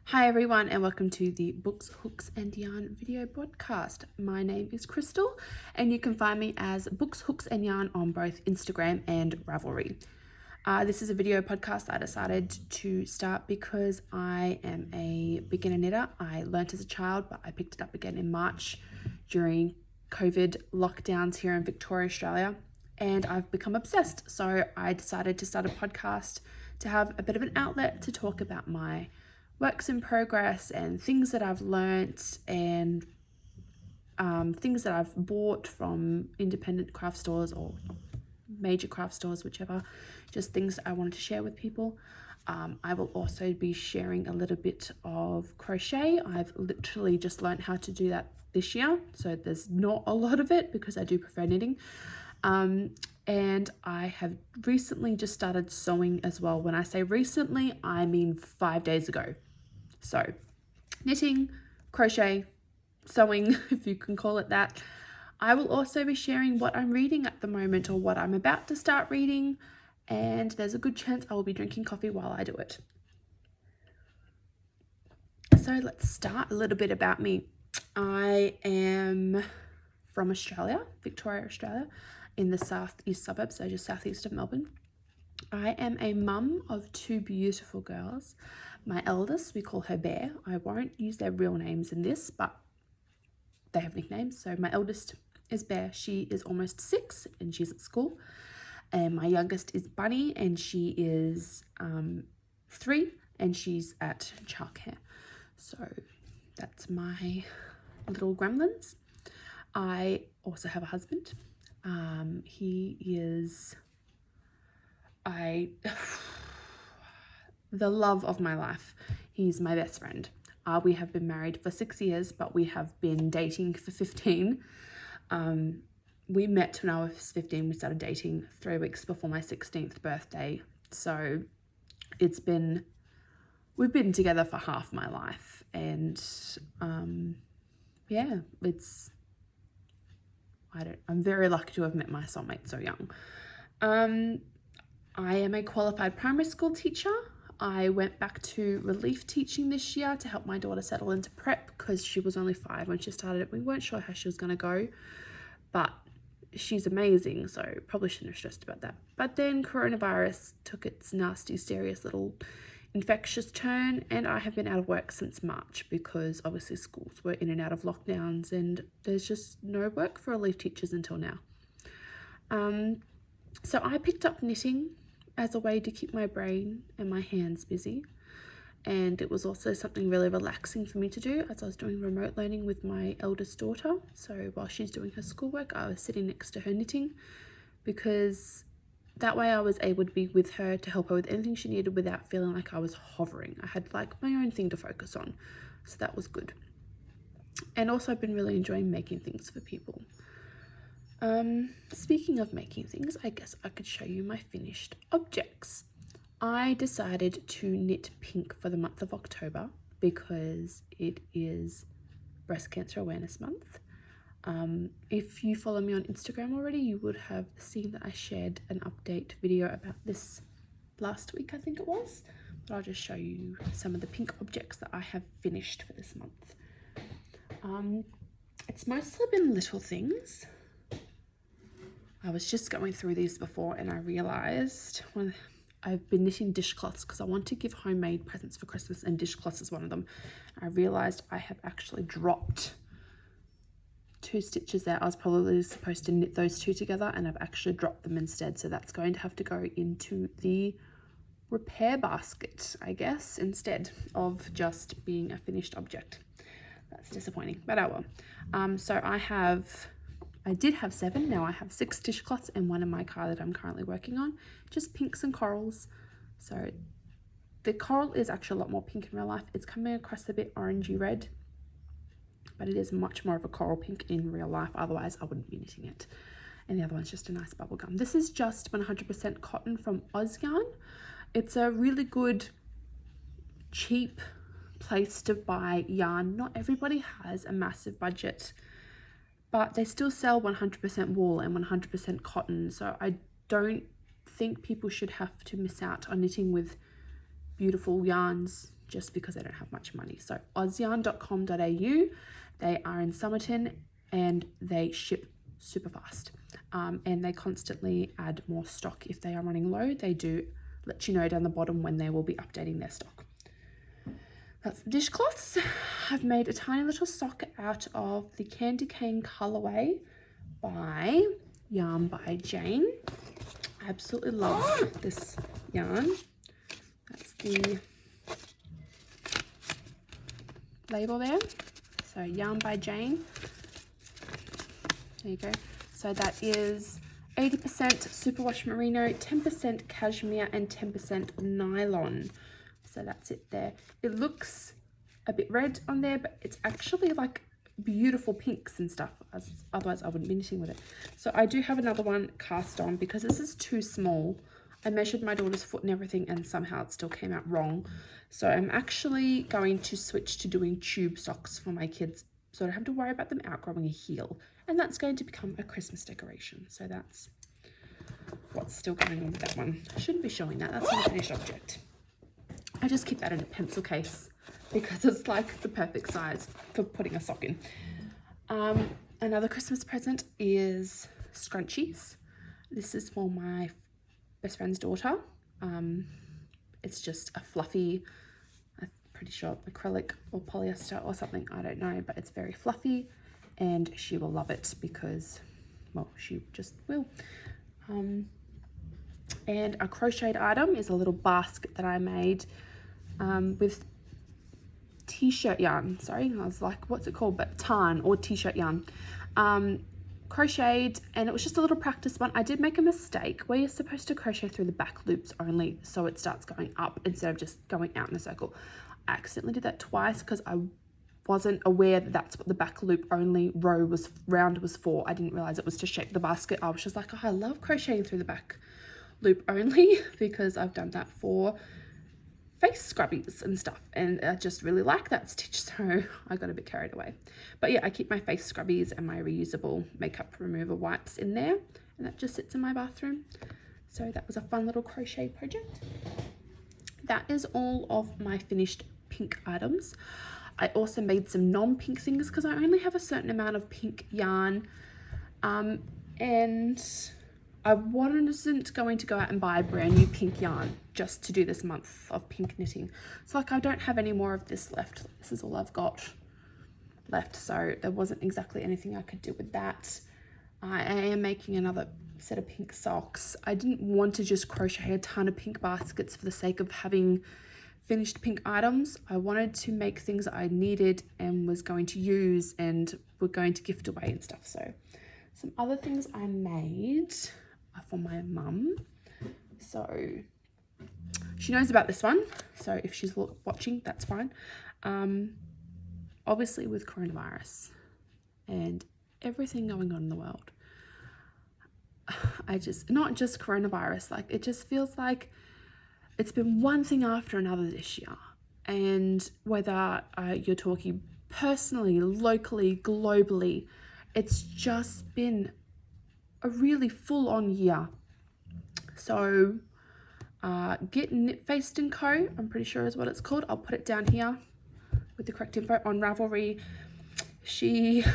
Hi everyone and welcome to the Books, Hooks and Yarn video podcast. My name is Crystal and you can find me as Books, Hooks and Yarn on both Instagram and Ravelry. This is a video podcast I decided to start because I am a beginner knitter. I learnt as a child, but I picked it up again in March during COVID lockdowns here in Victoria, Australia, and I've become obsessed. So I decided to start a podcast to have a bit of an outlet to talk about my works in progress and things that I've learnt and things that I've bought from independent craft stores or major craft stores, whichever, just things I wanted to share with people. I will also be sharing a little bit of crochet. I've literally just learned how to do that this year, so there's not a lot of it because I do prefer knitting. And I have recently just started sewing as well. When I say recently, I mean 5 days ago. So knitting, crochet, sewing, if you can call it that. I will also be sharing what I'm reading at the moment or what I'm about to start reading, and there's a good chance I will be drinking coffee while I do it. So let's start. A little bit about me. I am from Australia, Victoria, Australia, in the southeast suburbs, so just southeast of Melbourne. I am a mum of two beautiful girls. My eldest, we call her Bear. I won't use their real names in this, but they have nicknames. So my eldest is Bear. She is almost 6 and she's at school. And my youngest is Bunny and she is 3 and she's at childcare. So that's my little gremlins. I also have a husband. He is the love of my life. He's my best friend. We have been married for 6 years, but we have been dating for 15. We met when I was 15. We started dating 3 weeks before my 16th birthday. So we've been together for half my life, and yeah, I'm very lucky to have met my soulmate so young. I am a qualified primary school teacher. I went back to relief teaching this year to help my daughter settle into prep because she was only 5 when she started it. We weren't sure how she was going to go, but she's amazing, so probably shouldn't have stressed about that. But then coronavirus took its nasty, serious little infectious turn, and I have been out of work since March because obviously schools were in and out of lockdowns and there's just no work for relief teachers until now. So I picked up knitting as a way to keep my brain and my hands busy, and it was also something really relaxing for me to do as I was doing remote learning with my eldest daughter. So while she's doing her schoolwork, I was sitting next to her knitting, because that way I was able to be with her to help her with anything she needed without feeling like I was hovering. I had like my own thing to focus on, so that was good. And also I've been really enjoying making things for people. Speaking of making things, I guess I could show you my finished objects. I decided to knit pink for the month of October because it is Breast Cancer Awareness Month. If you follow me on Instagram already, you would have seen that I shared an update video about this last week, I think it was. But I'll just show you some of the pink objects that I have finished for this month. It's mostly been little things. I was just going through these before and I realised when I've been knitting dishcloths because I want to give homemade presents for Christmas, and dishcloths is one of them. I realised I have actually dropped 2 stitches there. I was probably supposed to knit those 2 together and I've actually dropped them instead. So that's going to have to go into the repair basket, I guess, instead of just being a finished object. That's disappointing, but oh well. So I did have 7, now I have 6 dishcloths and 1 in my car that I'm currently working on, just pinks and corals. So the coral is actually a lot more pink in real life. It's coming across a bit orangey red, but it is much more of a coral pink in real life, otherwise I wouldn't be knitting it. And the other one's just a nice bubble gum. This is just 100% cotton from Oz Yarn. It's a really good, cheap place to buy yarn. Not everybody has a massive budget, but they still sell 100% wool and 100% cotton, so I don't think people should have to miss out on knitting with beautiful yarns just because they don't have much money. So ausyarn.com.au, they are in Somerton and they ship super fast. And they constantly add more stock. If they are running low, they do let you know down the bottom when they will be updating their stock. That's the dishcloths. I've made a tiny little sock out of the Candy Cane colorway by Yarn by Jane. I absolutely love this yarn. That's the label there. So Yarn by Jane. There you go. So that is 80% superwash merino, 10% cashmere, and 10% nylon. So that's it there. It looks a bit red on there, but it's actually like beautiful pinks and stuff. Otherwise I wouldn't be knitting with it. So I do have another one cast on because this is too small. I measured my daughter's foot and everything, and somehow it still came out wrong. So I'm actually going to switch to doing tube socks for my kids, so I don't have to worry about them outgrowing a heel. And that's going to become a Christmas decoration. So that's what's still going on with that one. I shouldn't be showing that. That's not a finished object. I just keep that in a pencil case because it's like the perfect size for putting a sock in. Another Christmas present is scrunchies. This is for my best friend's daughter. It's just a fluffy, I'm pretty sure acrylic or polyester or something, I don't know, but it's very fluffy and she will love it because, well, she just will. And a crocheted item is a little basket that I made with t-shirt yarn. Sorry, I was like, what's it called? But tarn or t-shirt yarn. Crocheted, and it was just a little practice one. I did make a mistake where you're supposed to crochet through the back loops only, so it starts going up instead of just going out in a circle. I accidentally did that twice because I wasn't aware that that's what the back loop only round was for. I didn't realize it was to shape the basket. I was just like, oh, I love crocheting through the back loop only because I've done that for face scrubbies and stuff, and I just really like that stitch, so I got a bit carried away. But yeah, I keep my face scrubbies and my reusable makeup remover wipes in there, and that just sits in my bathroom. So that was a fun little crochet project. That is all of my finished pink items. I also made some non-pink things because I only have a certain amount of pink yarn, and I wasn't going to go out and buy a brand new pink yarn just to do this month of pink knitting. So like I don't have any more of this left. This is all I've got left. So there wasn't exactly anything I could do with that. I am making another set of pink socks. I didn't want to just crochet a ton of pink baskets for the sake of having finished pink items. I wanted to make things that I needed and was going to use and were going to gift away and stuff. So some other things I made for my mum. So she knows about this one, so if she's watching, that's fine. Obviously with coronavirus and everything going on in the world, not just coronavirus, like it just feels like it's been one thing after another this year. And whether you're talking personally, locally, globally, it's just been a really full-on year. So Get Knit Faced & Co, I'm pretty sure is what it's called. I'll put it down here with the correct info on Ravelry. She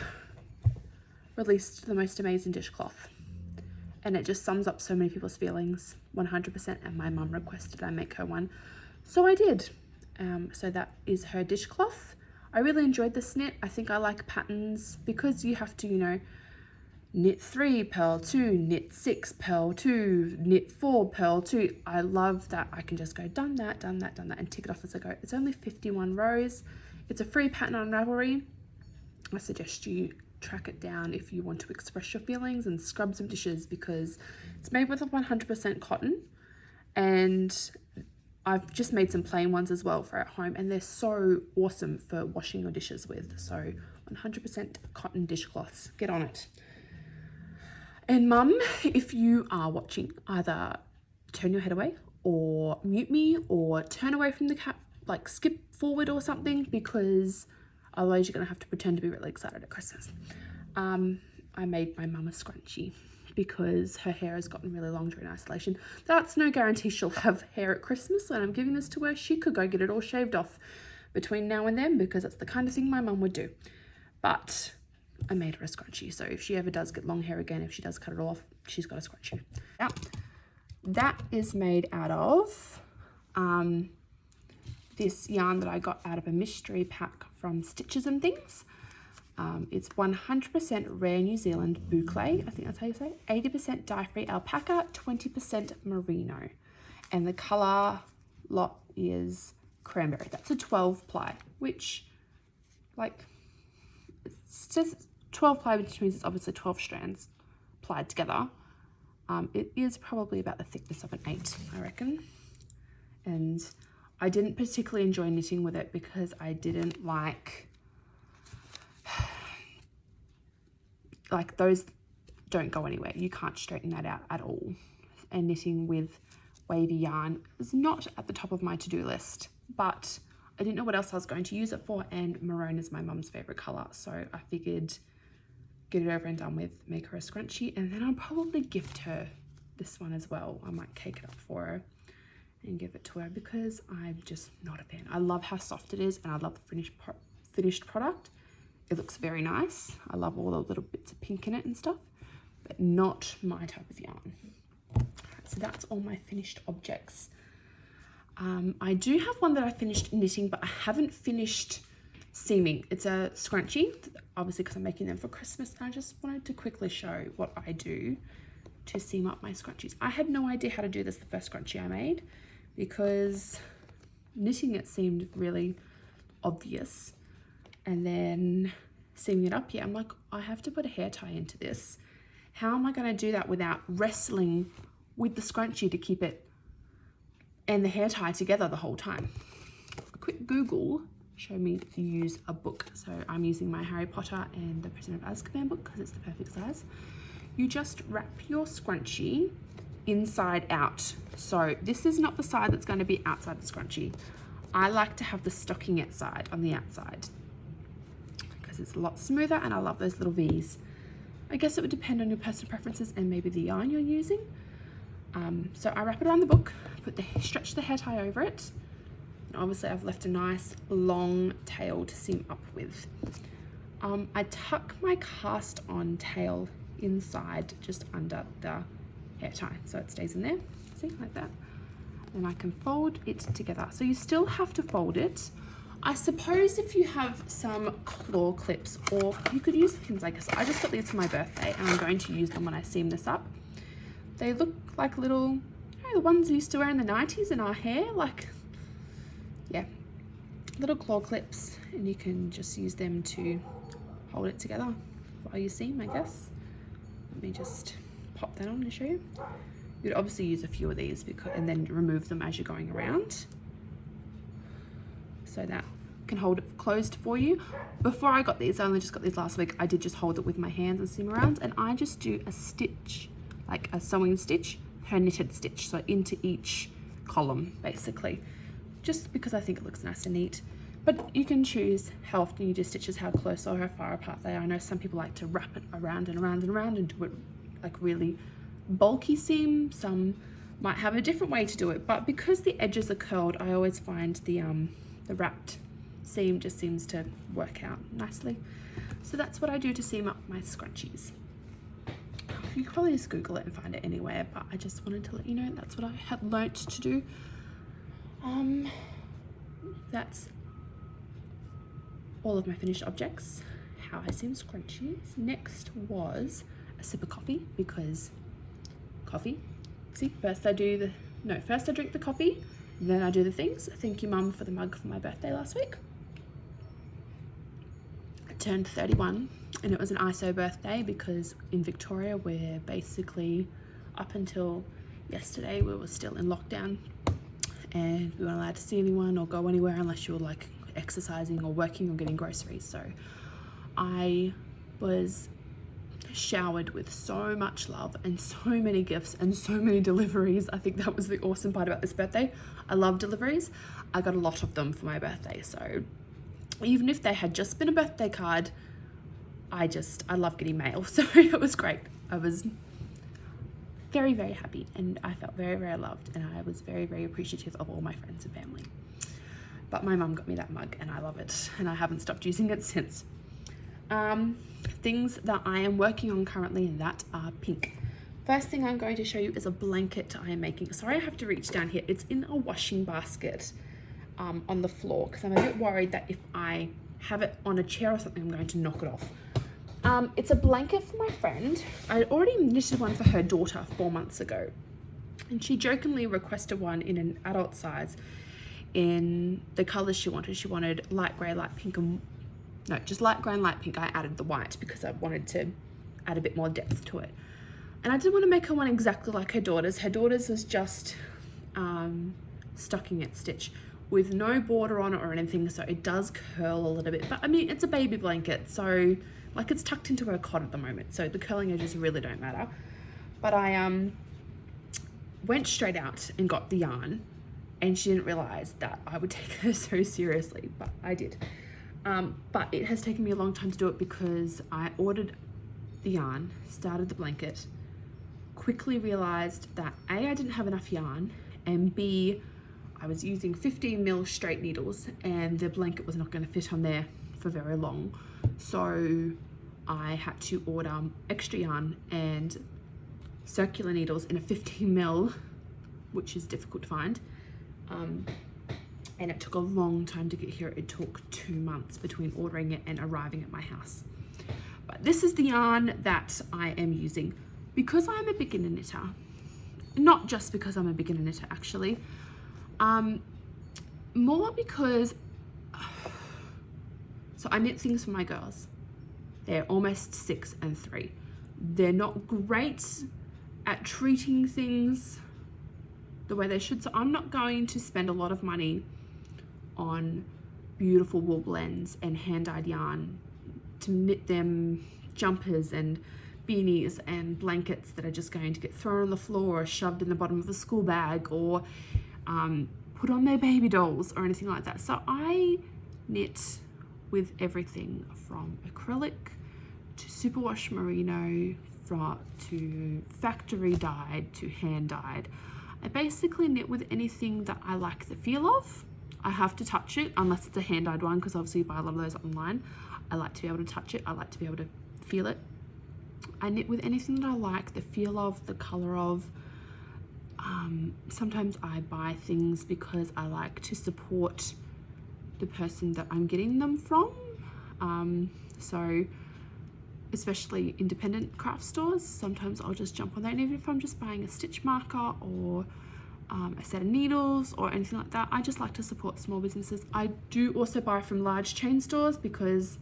released the most amazing dishcloth, and it just sums up so many people's feelings 100%, and my mum requested I make her one, so I did. So that is her dishcloth. I really enjoyed this knit. I think I like patterns because you have to, you know, knit 3, purl 2, knit 6, purl 2, knit 4, purl 2. I love that I can just go done that, done that, done that, and tick it off as I go. It's only 51 rows. It's a free pattern on Ravelry. I suggest you track it down if you want to express your feelings and scrub some dishes, because it's made with 100% cotton, and I've just made some plain ones as well for at home, and they're so awesome for washing your dishes with. So 100% cotton dishcloths, get on it. And mum, if you are watching, either turn your head away or mute me or turn away from the like skip forward or something, because otherwise you're gonna have to pretend to be really excited at Christmas. I made my mum a scrunchie because her hair has gotten really long during isolation. That's no guarantee she'll have hair at Christmas when I'm giving this to her. She could go get it all shaved off between now and then, because that's the kind of thing my mum would do. But I made her a scrunchie, so if she ever does get long hair again, if she does cut it off, she's got a scrunchie. Now, that is made out of this yarn that I got out of a mystery pack from Stitches and Things. It's 100% rare New Zealand boucle, I think that's how you say it. 80% dye-free alpaca, 20% merino. And the colour lot is cranberry. That's a 12 ply, which, like, it's just 12 ply, which means it's obviously 12 strands plied together. It is probably about the thickness of an 8, I reckon. And I didn't particularly enjoy knitting with it because I didn't like those don't go anywhere. You can't straighten that out at all. And knitting with wavy yarn is not at the top of my to-do list, but I didn't know what else I was going to use it for, and maroon is my mum's favorite color, so I figured get it over and done with, make her a scrunchie, and then I'll probably gift her this one as well. I might cake it up for her and give it to her because I'm just not a fan. I love how soft it is, and I love the finished product. It looks very nice. I love all the little bits of pink in it and stuff, but not my type of yarn. So that's all my finished objects. I do have one that I finished knitting, but I haven't finished seaming. It's a scrunchie, obviously because I'm making them for Christmas. I just wanted to quickly show what I do to seam up my scrunchies. I had no idea how to do this the first scrunchie I made, because knitting it seemed really obvious. And then seaming it up, yeah, I'm like, I have to put a hair tie into this. How am I going to do that without wrestling with the scrunchie to keep it and the hair tie together the whole time? A quick Google showed me to use a book. So I'm using my Harry Potter and the Prisoner of Azkaban book because it's the perfect size. You just wrap your scrunchie inside out. So this is not the side that's going to be outside the scrunchie. I like to have the stockingette side on the outside because it's a lot smoother, and I love those little V's. I guess it would depend on your personal preferences and maybe the yarn you're using. So I wrap it around the book, stretch the hair tie over it, and obviously I've left a nice long tail to seam up with. I tuck my cast on tail inside just under the hair tie so it stays in there, see, like that. Then I can fold it together. So you still have to fold it. I suppose if you have some claw clips, or you could use pins, I guess. I just got these for my birthday and I'm going to use them when I seam this up. They look like little, you know, the ones we used to wear in the 90s in our hair, like, yeah, little claw clips, and you can just use them to hold it together while you seam, I guess. Let me just pop that on and show you. You'd obviously use a few of these and then remove them as you're going around, so that can hold it closed for you. Before I got these, I only just got these last week, I did just hold it with my hands and seam around, and I just do a stitch, like a sewing stitch per knitted stitch, so into each column basically, just because I think it looks nice and neat. But you can choose how often you do stitches, how close or how far apart they are. I know some people like to wrap it around and around and around and do it like really bulky seam. Some might have a different way to do it, but because the edges are curled, I always find the wrapped seam just seems to work out nicely. So that's what I do to seam up my scrunchies. You can probably just Google it and find it anywhere, but I just wanted to let you know that's what I had learnt to do. That's all of my finished objects, how I seam scrunchies. Next was a sip of coffee, because coffee, see, first I drink the coffee, then I do the things. Thank you, Mum, for the mug for my birthday last week. I turned 31, and it was an ISO birthday because in Victoria we're basically, up until yesterday, we were still in lockdown and we weren't allowed to see anyone or go anywhere unless you were like exercising or working or getting groceries. So I was showered with so much love and so many gifts and so many deliveries. I think that was the awesome part about this birthday. I love deliveries. I got a lot of them for my birthday, so even if they had just been a birthday card, I love getting mail, so it was great. I was very, very happy, and I felt very, very loved, and I was very, very appreciative of all my friends and family. But my mum got me that mug and I love it, and I haven't stopped using it since. Things that I am working on currently that are pink. First thing I'm going to show you is a blanket I am making. Sorry, I have to reach down here. It's in a washing basket on the floor because I'm a bit worried that if I have it on a chair or something, I'm going to knock it off. It's a blanket for my friend. I already knitted one for her daughter 4 months ago, and she jokingly requested one in an adult size in the colors she wanted. She wanted light grey, light pink, and no, just light grey and light pink. I added the white because I wanted to add a bit more depth to it. And I didn't want to make her one exactly like her daughter's. Her daughter's was just stockinette stitch with no border on it or anything, so it does curl a little bit. But I mean, it's a baby blanket, so like it's tucked into her cot at the moment, so the curling edges really don't matter. But I went straight out and got the yarn, and she didn't realize that I would take her so seriously, but I did. But it has taken me a long time to do it because I ordered the yarn, started the blanket, quickly realized that A, I didn't have enough yarn, and B, I was using 15mm straight needles and the blanket was not going to fit on there for very long. So I had to order extra yarn and circular needles in a 15mm, which is difficult to find. And it took a long time to get here. It took 2 months between ordering it and arriving at my house. But this is the yarn that I am using because I'm a beginner knitter. Not just because I'm a beginner knitter, actually. More because, so I knit things for my girls. They're almost 6 and 3. They're not great at treating things the way they should, so I'm not going to spend a lot of money on beautiful wool blends and hand-dyed yarn to knit them jumpers and beanies and blankets that are just going to get thrown on the floor or shoved in the bottom of a school bag or put on their baby dolls or anything like that. So I knit with everything from acrylic to superwash merino, to factory dyed to hand dyed. I basically knit with anything that I like the feel of. I have to touch it unless it's a hand dyed one, because obviously you buy a lot of those online. I like to be able to touch it. I like to be able to feel it. I knit with anything that I like the feel of, the color of. Sometimes I buy things because I like to support the person that I'm getting them from. So especially independent craft stores, sometimes I'll just jump on there, and even if I'm just buying a stitch marker or a set of needles or anything like that, I just like to support small businesses. I do also buy from large chain stores because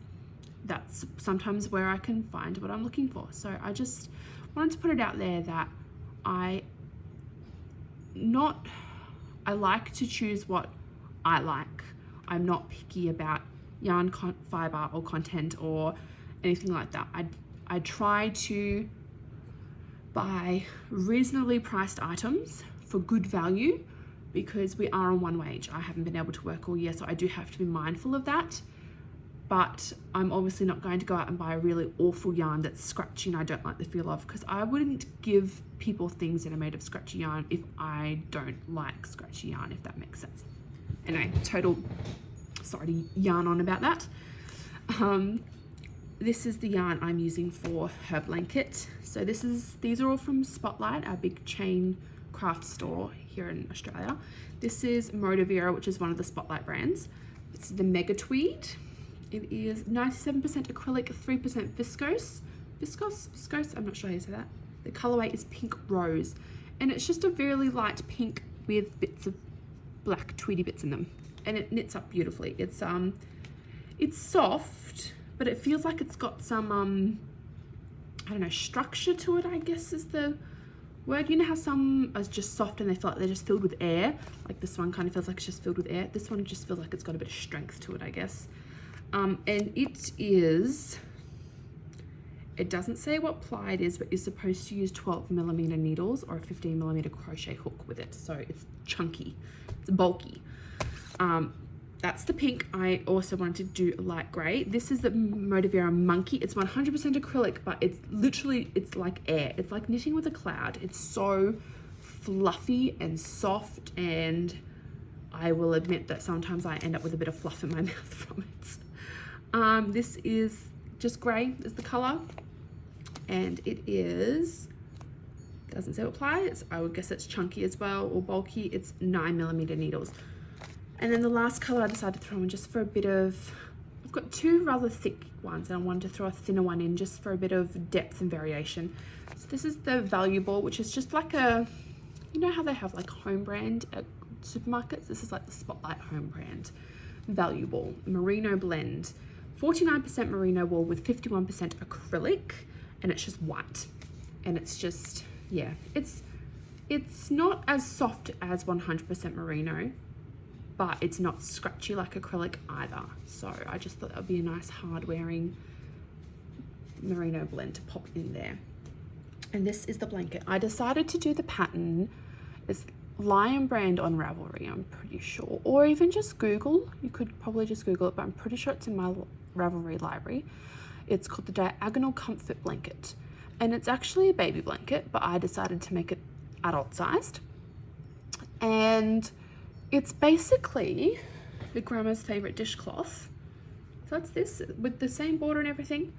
that's sometimes where I can find what I'm looking for. So I just wanted to put it out there that I like to choose what I like. I'm not picky about yarn fiber or content or anything like that. I try to buy reasonably priced items for good value because we are on one wage. I haven't been able to work all year, so I do have to be mindful of that. But I'm obviously not going to go out and buy a really awful yarn that's scratchy and I don't like the feel of, because I wouldn't give people things that are made of scratchy yarn if I don't like scratchy yarn, if that makes sense. Anyway, sorry to yarn on about that. This is the yarn I'm using for her blanket. So these are all from Spotlight, our big chain craft store here in Australia. This is Modavera, which is one of the Spotlight brands. It's the Mega Tweed. It is 97% acrylic, 3% viscose. Viscose, I'm not sure how you say that. The colorway is Pink Rose, and it's just a very light pink with bits of black tweedy bits in them, and it knits up beautifully. It's soft, but it feels like it's got some I don't know, structure to it, I guess is the word. You know how some are just soft and they feel like they're just filled with air? Like this one kind of feels like it's just filled with air. This one just feels like it's got a bit of strength to it, I guess. And it doesn't say what ply it is, but you're supposed to use 12mm needles or a 15mm crochet hook with it. So it's chunky, it's bulky. that's the pink. I also wanted to do light grey. This is the Motivera Monkey. It's 100% acrylic, but it's literally, it's like air. It's like knitting with a cloud. It's so fluffy and soft, and I will admit that sometimes I end up with a bit of fluff in my mouth from it. This is just grey is the colour, and it is, doesn't say what ply, I would guess it's chunky as well, or bulky. It's 9mm needles. And then the last colour I decided to throw in just for a bit of, I've got two rather thick ones and I wanted to throw a thinner one in just for a bit of depth and variation. So this is the Valuable, which is just like a, you know how they have like home brand at supermarkets? This is like the Spotlight home brand. Valuable Merino blend. 49% merino wool with 51% acrylic, and it's just white. And it's just, yeah, it's not as soft as 100% merino, but it's not scratchy like acrylic either. So I just thought that would be a nice hard wearing merino blend to pop in there. And this is the blanket. I decided to do the pattern, it's Lion brand on Ravelry, I'm pretty sure, or even just Google. You could probably just Google it, but I'm pretty sure it's in my Ravelry library. It's called the Diagonal Comfort Blanket, and it's actually a baby blanket, but I decided to make it adult sized. And it's basically the grandma's favorite dishcloth. So that's this with the same border and everything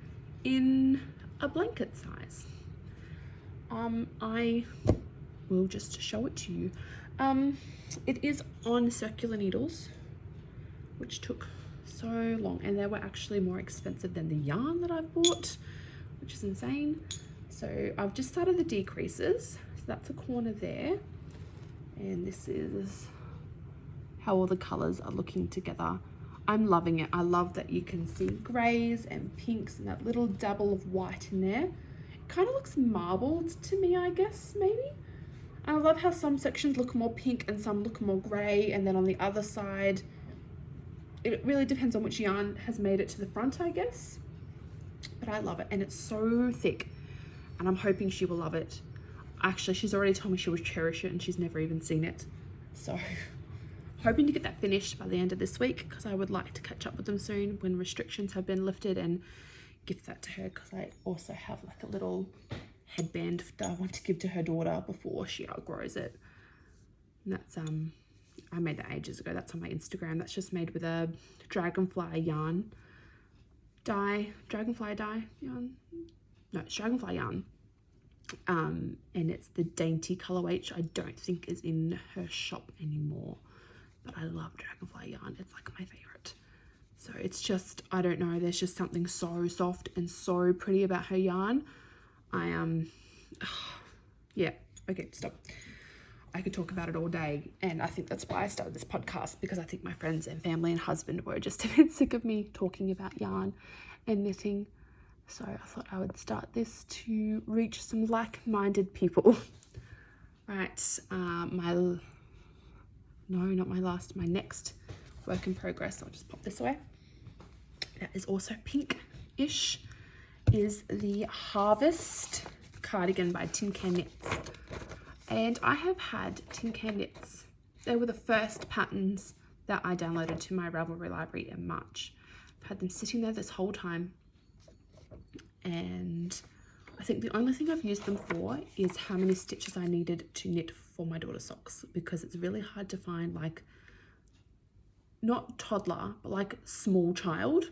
in a blanket size. I will just show it to you. It is on circular needles, which took so long, and they were actually more expensive than the yarn that I've bought, which is insane. So I've just started the decreases. So that's a corner there, and this is how all the colors are looking together. I'm loving it. I love that you can see grays and pinks and that little dabble of white in there. It kind of looks marbled to me, I guess, maybe. And I love how some sections look more pink and some look more gray, and then on the other side, it really depends on which yarn has made it to the front, I guess. But I love it, and it's so thick, and I'm hoping she will love it. Actually, she's already told me she would cherish it, and she's never even seen it. So hoping to get that finished by the end of this week, because I would like to catch up with them soon when restrictions have been lifted and gift that to her, because I also have like a little headband that I want to give to her daughter before she outgrows it. And that's I made that ages ago. That's on my Instagram. That's just made with a dragonfly yarn dye, dragonfly dye yarn. No, it's dragonfly yarn. And it's the Dainty colorway, which I don't think is in her shop anymore. But I love dragonfly yarn. It's like my favorite. So it's just, I don't know, there's just something so soft and so pretty about her yarn. Yeah, okay, stop. I could talk about it all day, and I think that's why I started this podcast, because I think my friends and family and husband were just a bit sick of me talking about yarn and knitting. So I thought I would start this to reach some like-minded people. Right, my next work in progress, I'll just pop this away. That is also pink-ish, is the Harvest cardigan by Tin Can Knits. And I have had Tin Can Knits. They were the first patterns that I downloaded to my Ravelry library in March. I've had them sitting there this whole time, and I think the only thing I've used them for is how many stitches I needed to knit for my daughter's socks, because it's really hard to find, like, not toddler, but like small child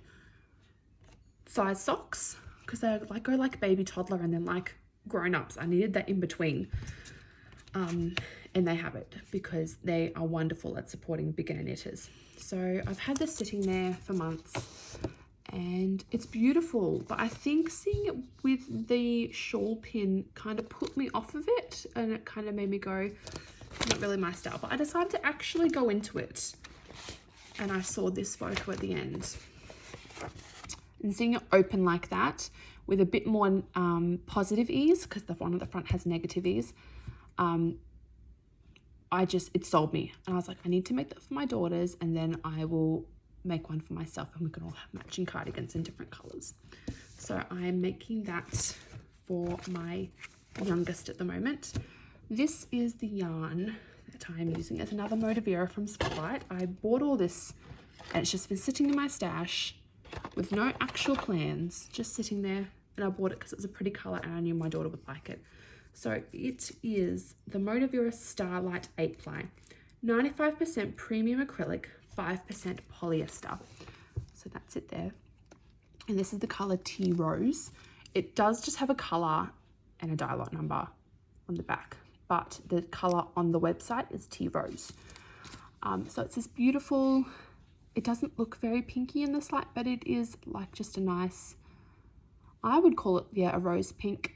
size socks, because they like go like baby, toddler, and then like grown-ups. I needed that in between, and they have it because they are wonderful at supporting beginner knitters. So I've had this sitting there for months, and it's beautiful, but I think seeing it with the shawl pin kind of put me off of it, and it kind of made me go, not really my style. But I decided to actually go into it, and I saw this photo at the end, and seeing it open like that with a bit more positive ease, because the one at the front has negative ease, it sold me, and I was like, I need to make that for my daughters, and then I will make one for myself, and we can all have matching cardigans in different colors. So I'm making that for my youngest at the moment. This is the yarn that I'm using. It's another Motivera from Spotlight. I bought all this And it's just been sitting in my stash with no actual plans, just sitting there. And I bought it because it was a pretty colour and I knew my daughter would like it. So it is the Motivera Starlight 8 ply. 95% premium acrylic, 5% polyester. So that's it there. And this is the colour Tea Rose. It does just have a colour and a dye lot number on the back, but the colour on the website is Tea Rose. So it's this beautiful, it doesn't look very pinky in this light, but it is like just a nice, I would call it, yeah, a rose pink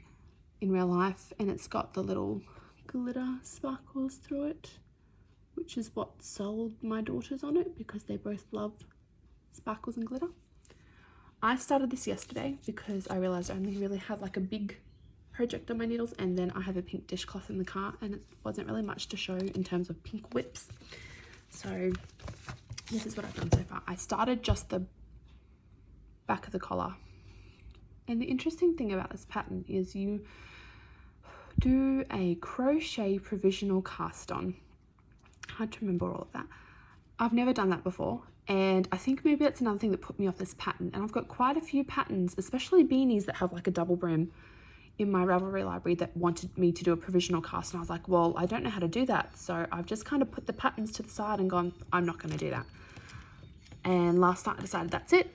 in real life. And it's got the little glitter sparkles through it, which is what sold my daughters on it because they both love sparkles and glitter. I started this yesterday because I realized I only really had like a big project on my needles, and then I have a pink dishcloth in the car and it wasn't really much to show in terms of pink whips. So this is what I've done so far. I started just the back of the collar. And the interesting thing about this pattern is you do a crochet provisional cast on. Hard to remember all of that. I've never done that before, and I think maybe that's another thing that put me off this pattern. And I've got quite a few patterns, especially beanies that have like a double brim, in my Ravelry library that wanted me to do a provisional cast, and I was like, well, I don't know how to do that. So I've just kind of put the patterns to the side and gone, I'm not going to do that. And last night I decided that's it.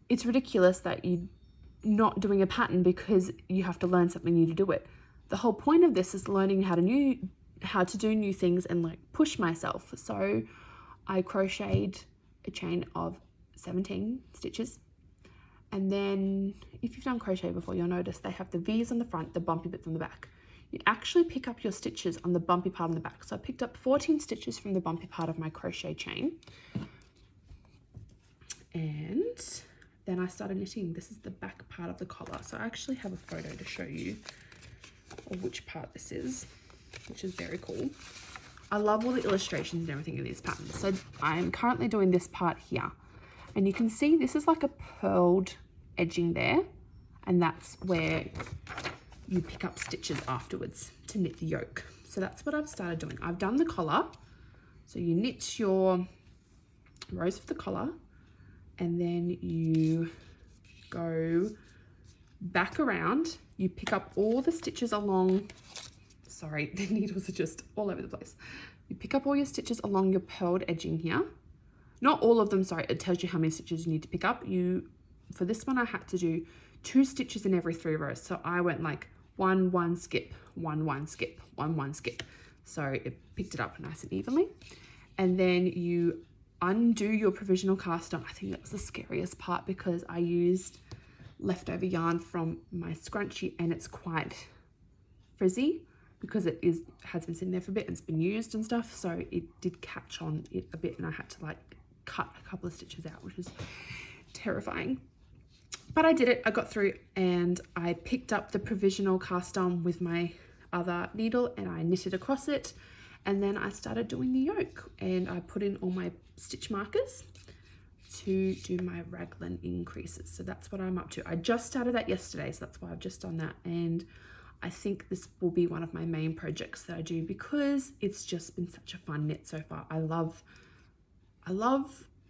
It's ridiculous that you're not doing a pattern because you have to learn something new to do it. The whole point of this is learning how to do new things and like push myself. So I crocheted a chain of 17 stitches. And then if you've done crochet before, you'll notice they have the V's on the front, the bumpy bits on the back. You actually pick up your stitches on the bumpy part on the back. So I picked up 14 stitches from the bumpy part of my crochet chain. And then I started knitting. This is the back part of the collar. So I actually have a photo to show you of which part this is, which is very cool. I love all the illustrations and everything in these patterns. So I'm currently doing this part here. And you can see this is like a purled edging there. And that's where you pick up stitches afterwards to knit the yoke. So that's what I've started doing. I've done the collar. So you knit your rows of the collar, and then you go back around. You pick up all the stitches along, sorry, the needles are just all over the place. You pick up all your stitches along your purled edging here. Not all of them, sorry, it tells you how many stitches you need to pick up. For this one, I had to do 2 stitches in every 3 rows. So I went like 1, 1, skip, 1, 1, skip, 1, 1, skip. So it picked it up nice and evenly. And then you undo your provisional cast on. I think that was the scariest part because I used leftover yarn from my scrunchie and it's quite frizzy because has been sitting there for a bit and it's been used and stuff. So it did catch on it a bit and I had to like cut a couple of stitches out, which is terrifying. But I did it, I got through, and I picked up the provisional cast on with my other needle and I knitted across it. And then I started doing the yoke and I put in all my stitch markers to do my raglan increases. So that's what I'm up to. I just started that yesterday, so that's why I've just done that. And I think this will be one of my main projects that I do because it's just been such a fun knit so far. I love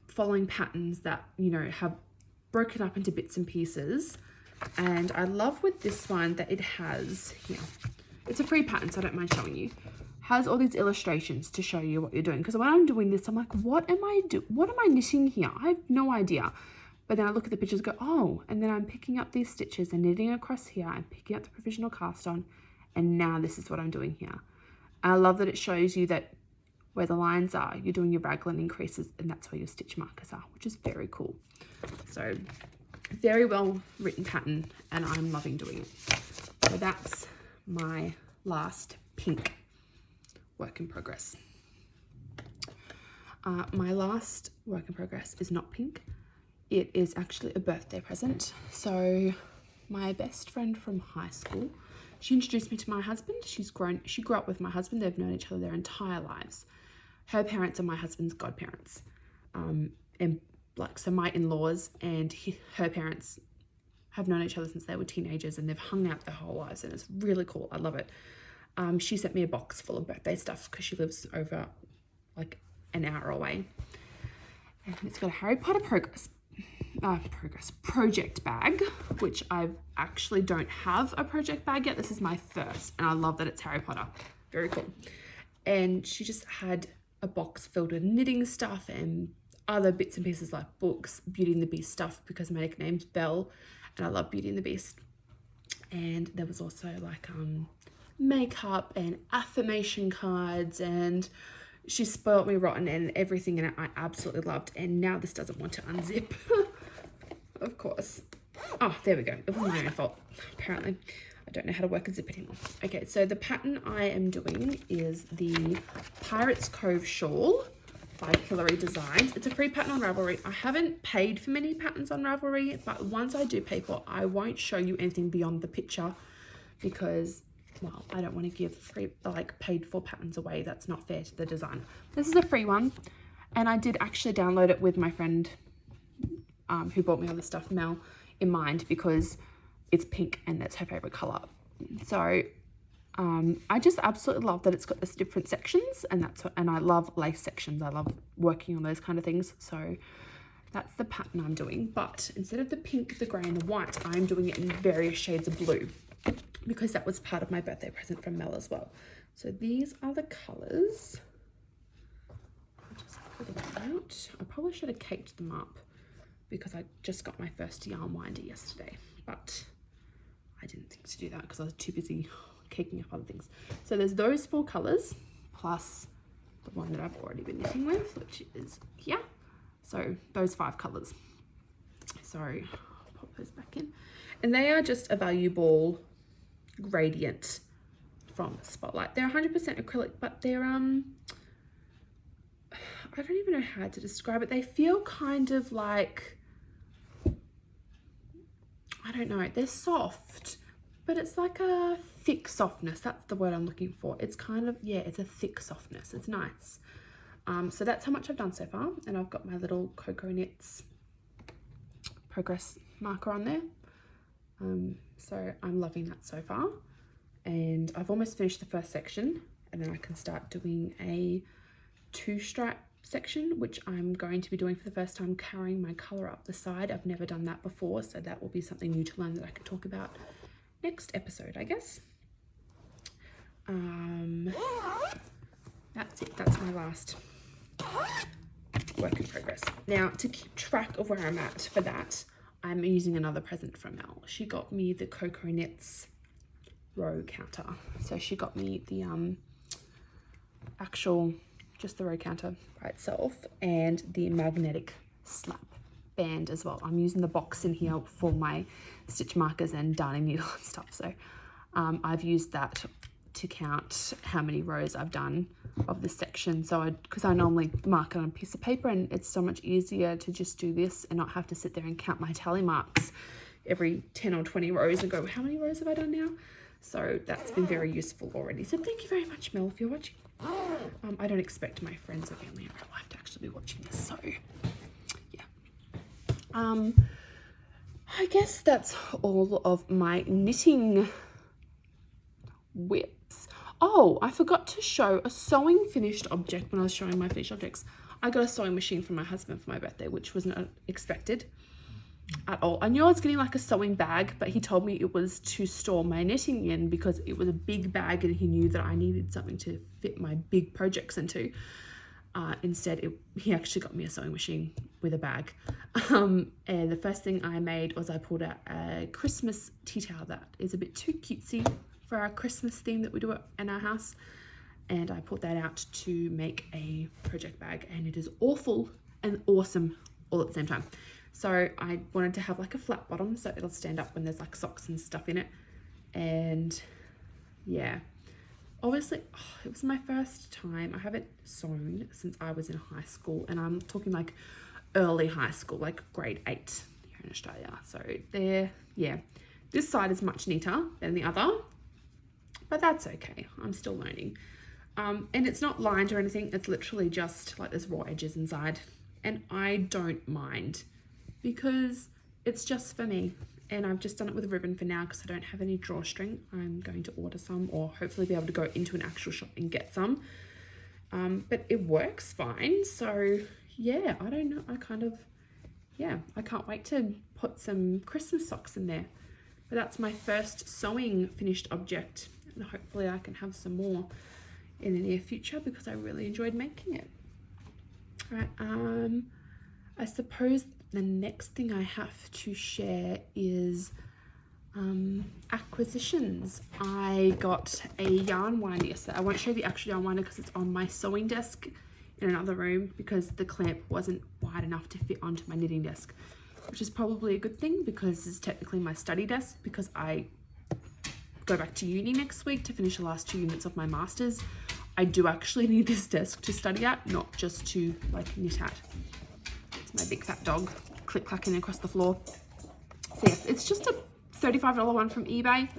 following patterns that, you know, have broken up into bits and pieces. And I love with this one that it has, it's a free pattern, so I don't mind showing you. Has all these illustrations to show you what you're doing. Because when I'm doing this, I'm like, what am I knitting here? I have no idea. But then I look at the pictures and go, oh, and then I'm picking up these stitches and knitting across here and picking up the provisional cast on. And now this is what I'm doing here. I love that it shows you that where the lines are, you're doing your raglan increases and that's where your stitch markers are, which is very cool. So very well written pattern and I'm loving doing it. So that's my last pink work in progress. My last work in progress is not pink. It is actually a birthday present. So my best friend from high school, she introduced me to my husband. She grew up with my husband. They've known each other their entire lives. Her parents are my husband's godparents. And like, so my in-laws and her parents have known each other since they were teenagers and they've hung out their whole lives and it's really cool. I love it. She sent me a box full of birthday stuff because she lives over like an hour away. And it's got a Harry Potter project bag, which I actually don't have a project bag yet. This is my first, and I love that it's Harry Potter. Very cool. And she just had a box filled with knitting stuff and other bits and pieces like books, Beauty and the Beast stuff, because my nickname's Belle and I love Beauty and the Beast. And there was also like makeup and affirmation cards, and she spoiled me rotten and everything in it I absolutely loved. And now this doesn't want to unzip. Of course. Oh, there we go. It was my own fault, apparently. I don't know how to work a zip anymore. Okay, so the pattern I am doing is the Pirates Cove Shawl by Hillary Designs. It's a free pattern on Ravelry. I haven't paid for many patterns on Ravelry, but once I do pay for it, I won't show you anything beyond the picture because, well, I don't want to give free, like, paid for patterns away. That's not fair to the designer. This is a free one, and I did actually download it with my friend who bought me all this stuff, Mel, in mind, because it's pink and that's her favorite color. So I just absolutely love that it's got this different sections, and I love lace sections. I love working on those kind of things. So that's the pattern I'm doing, but instead of the pink, the grey and the white, I'm doing it in various shades of blue because that was part of my birthday present from Mel as well. So these are the colors. I'll just put them out. I probably should have caked them up because I just got my first yarn winder yesterday, but I didn't think to do that because I was too busy caking up other things. So there's those 4 colors plus the one that I've already been knitting with, which is here. So those 5 colors. So I'll pop those back in. And they are just a value ball gradient from Spotlight. They're 100% acrylic, but they're I don't even know how to describe it. They feel kind of like, I don't know, they're soft, but it's like a thick softness. That's the word I'm looking for. It's kind of, yeah, it's a thick softness. It's nice. So that's how much I've done so far. And I've got my little Cocoa Knits progress marker on there. So I'm loving that so far. And I've almost finished the first section, and then I can start doing a 2-stripe section, which I'm going to be doing for the first time, carrying my colour up the side. I've never done that before, so that will be something new to learn that I can talk about next episode, I guess. That's it. That's my last work in progress. Now, to keep track of where I'm at for that, I'm using another present from Mel. She got me the Cocoa Knits row counter. So she got me the actual, just the row counter by itself, and the magnetic slap band as well. I'm using the box in here for my stitch markers and darning needle and stuff. So I've used that to count how many rows I've done of this section. So because I normally mark it on a piece of paper, and it's so much easier to just do this and not have to sit there and count my tally marks every 10 or 20 rows and go, how many rows have I done now? So that's been very useful already. So thank you very much, Mel, if you're watching. I don't expect my friends or family in real life to actually be watching this, so yeah. I guess that's all of my knitting whips. Oh, I forgot to show a sewing finished object when I was showing my finished objects. I got a sewing machine from my husband for my birthday, which was not expected at all. I knew I was getting like a sewing bag, but he told me it was to store my knitting in because it was a big bag and he knew that I needed something to fit my big projects into. Instead, he actually got me a sewing machine with a bag. And the first thing I made was I pulled out a Christmas tea towel that is a bit too cutesy for our Christmas theme that we do in our house. And I pulled that out to make a project bag, and it is awful and awesome all at the same time. So I wanted to have like a flat bottom so it'll stand up when there's like socks and stuff in it. And yeah, obviously, it was my first time. I haven't sewn since I was in high school, and I'm talking like early high school, like grade 8 here in Australia. So there, yeah, this side is much neater than the other, but that's okay. I'm still learning. And it's not lined or anything. It's literally just like there's raw edges inside, and I don't mind because it's just for me. And I've just done it with a ribbon for now because I don't have any drawstring. I'm going to order some, or hopefully be able to go into an actual shop and get some. But it works fine. So yeah, I don't know. I can't wait to put some Christmas socks in there. But that's my first sewing finished object, and hopefully I can have some more in the near future because I really enjoyed making it. All right, I suppose the next thing I have to share is acquisitions. I got a yarn winder yesterday. I won't show you the actual yarn winder because it's on my sewing desk in another room because the clamp wasn't wide enough to fit onto my knitting desk, which is probably a good thing because this is technically my study desk because I go back to uni next week to finish the last 2 units of my master's. I do actually need this desk to study at, not just to like knit at. It's my big fat dog click-clacking across the floor. So yes, it's just a $35 one from eBay,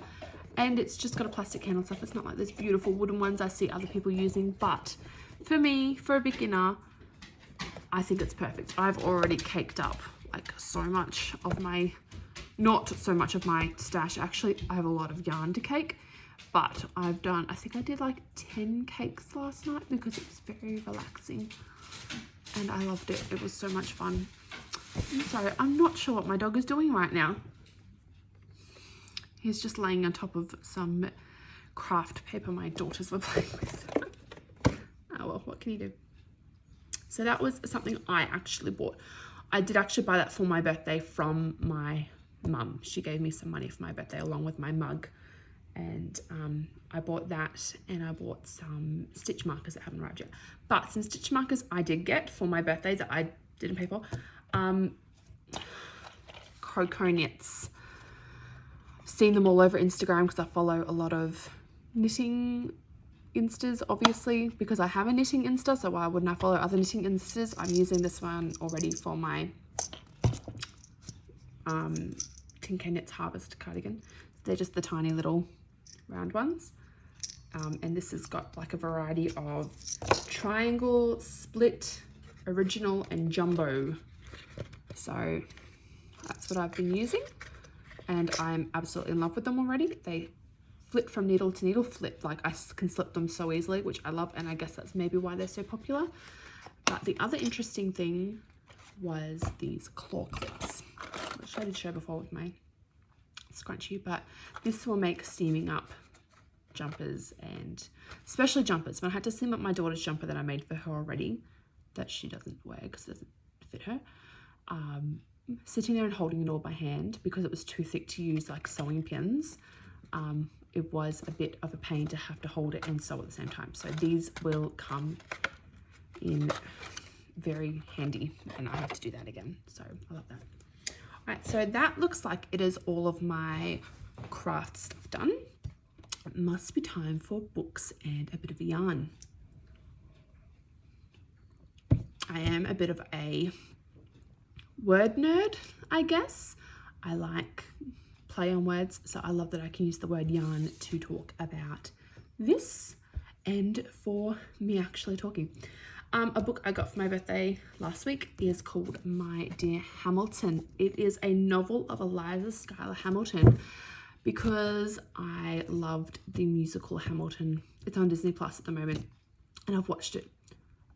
and it's just got a plastic handle stuff. It's not like those beautiful wooden ones I see other people using, but for me, for a beginner, I think it's perfect. I've already caked up like so much of my, not so much of my stash. Actually, I have a lot of yarn to cake, but I think I did like 10 cakes last night because it was very relaxing and I loved it. It was so much fun. I'm sorry, I'm not sure what my dog is doing right now. He's just laying on top of some craft paper my daughters were playing with. Oh well, what can you do? So that was something I actually bought. I did actually buy that for my birthday from my mum. She gave me some money for my birthday along with my mug. And I bought that, and I bought some stitch markers that haven't arrived yet. But some stitch markers I did get for my birthday that I didn't pay for. Croco knits. Seen them all over Instagram because I follow a lot of knitting instas, obviously, because I have a knitting insta, so why wouldn't I follow other knitting instas? I'm using this one already for my Tin Can Knits Harvest cardigan. So they're just the tiny little round ones, and this has got like a variety of triangle, split, original, and jumbo. So that's what I've been using, and I'm absolutely in love with them already. They flip from needle to needle, like I can slip them so easily, which I love, and I guess that's maybe why they're so popular. But the other interesting thing was these claw clips, which I did show before with my scrunchie, but this will make steaming up jumpers, and especially jumpers. When I had to seam up my daughter's jumper that I made for her already, that she doesn't wear because it doesn't fit her, sitting there and holding it all by hand because it was too thick to use like sewing pins, it was a bit of a pain to have to hold it and sew at the same time. So these will come in very handy, and I have to do that again, so I love that. All right, so that looks like it is all of my craft stuff done. It must be time for books and a bit of a yarn. I am a bit of a word nerd, I guess. I like play on words, so I love that I can use the word yarn to talk about this and for me actually talking. A book I got for my birthday last week is called My Dear Hamilton. It is a novel of Eliza Schuyler Hamilton because I loved the musical Hamilton. It's on Disney Plus at the moment, and I've watched it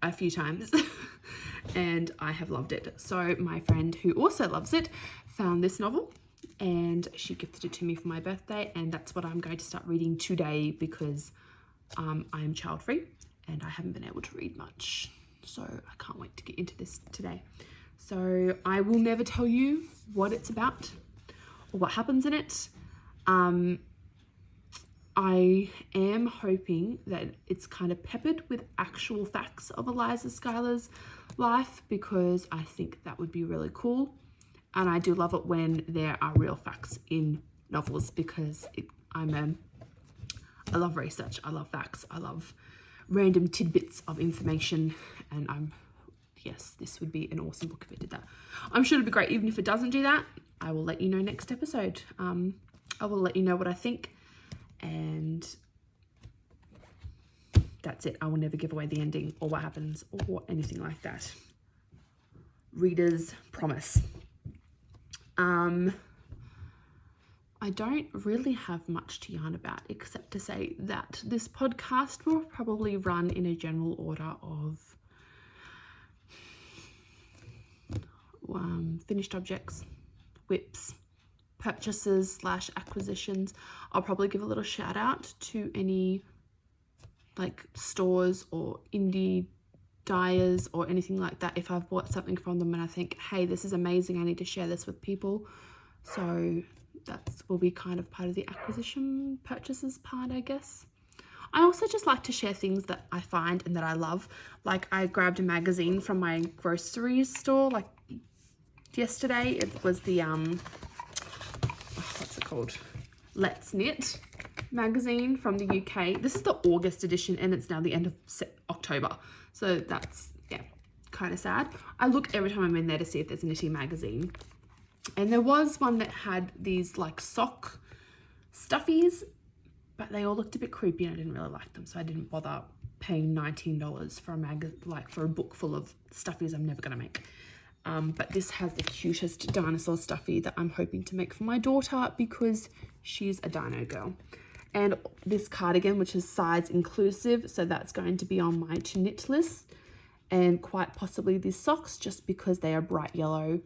a few times and I have loved it. So my friend who also loves it found this novel and she gifted it to me for my birthday, and that's what I'm going to start reading today because I'm child free and I haven't been able to read much, so I can't wait to get into this today. So I will never tell you what it's about or what happens in it. I am hoping that it's kind of peppered with actual facts of Eliza Schuyler's life because I think that would be really cool. And I do love it when there are real facts in novels because I love research, I love facts, I love random tidbits of information, and yes, this would be an awesome book if it did that. I'm sure it'd be great even if it doesn't do that. I will let you know next episode. I will let you know what I think, and that's it. I will never give away the ending or what happens or anything like that. Readers promise. I don't really have much to yarn about except to say that this podcast will probably run in a general order of finished objects, whips, purchases / acquisitions. I'll probably give a little shout out to any like stores or indie dyers or anything like that if I've bought something from them and I think, hey, this is amazing, I need to share this with people. So that will be kind of part of the acquisition purchases part, I guess. I also just like to share things that I find and that I love. Like I grabbed a magazine from my grocery store like yesterday. It was the what's it called? Let's Knit magazine from the UK. This is the August edition and it's now the end of October. So that's, yeah, kind of sad. I look every time I'm in there to see if there's a knitting magazine. And there was one that had these like sock stuffies, but they all looked a bit creepy and I didn't really like them. So I didn't bother paying $19 for for a book full of stuffies I'm never gonna make. But this has the cutest dinosaur stuffy that I'm hoping to make for my daughter because she's a dino girl. And this cardigan, which is size inclusive, so that's going to be on my to knit list. And quite possibly these socks, just because they are bright yellow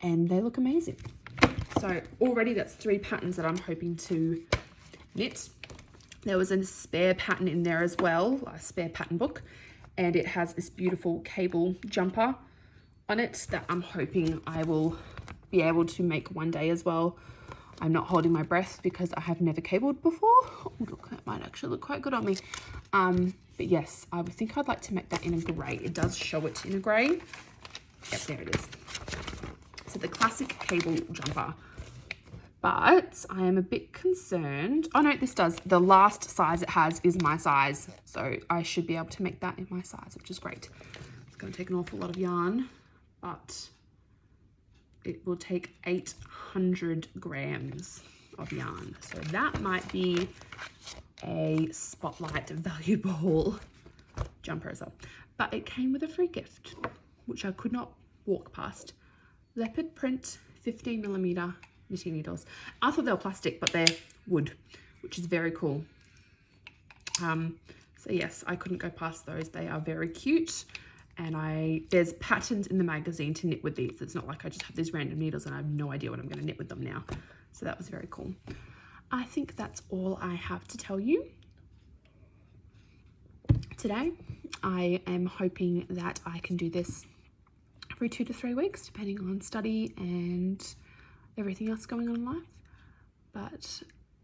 and they look amazing. So already that's 3 patterns that I'm hoping to knit. There was a spare pattern in there as well, a spare pattern book, and it has this beautiful cable jumper on it that I'm hoping I will be able to make one day as well. I'm not holding my breath because I have never cabled before. Oh, look, that might actually look quite good on me. But yes, I would think I'd like to make that in a grey. It does show it in a grey. Yep, there it is. So the classic cable jumper. But I am a bit concerned. Oh no, this does. The last size it has is my size. So I should be able to make that in my size, which is great. It's going to take an awful lot of yarn, but it will take 800 grams of yarn. So that might be a spotlight valuable jumper as well. But it came with a free gift, which I could not walk past. Leopard print 15mm knitting needles. I thought they were plastic, but they're wood, which is very cool. So yes, I couldn't go past those. They are very cute. And there's patterns in the magazine to knit with these. It's not like I just have these random needles and I have no idea what I'm going to knit with them now. So that was very cool. I think that's all I have to tell you today. I am hoping that I can do this every 2 to 3 weeks, depending on study and everything else going on in life. But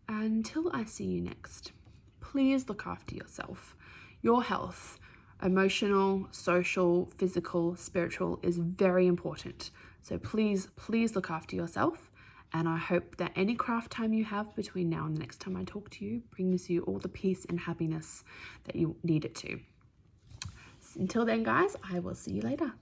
until I see you next, please look after yourself. Your health, emotional, social, physical, spiritual, is very important. So please, please look after yourself. And I hope that any craft time you have between now and the next time I talk to you brings you all the peace and happiness that you need it to. Until then, guys, I will see you later.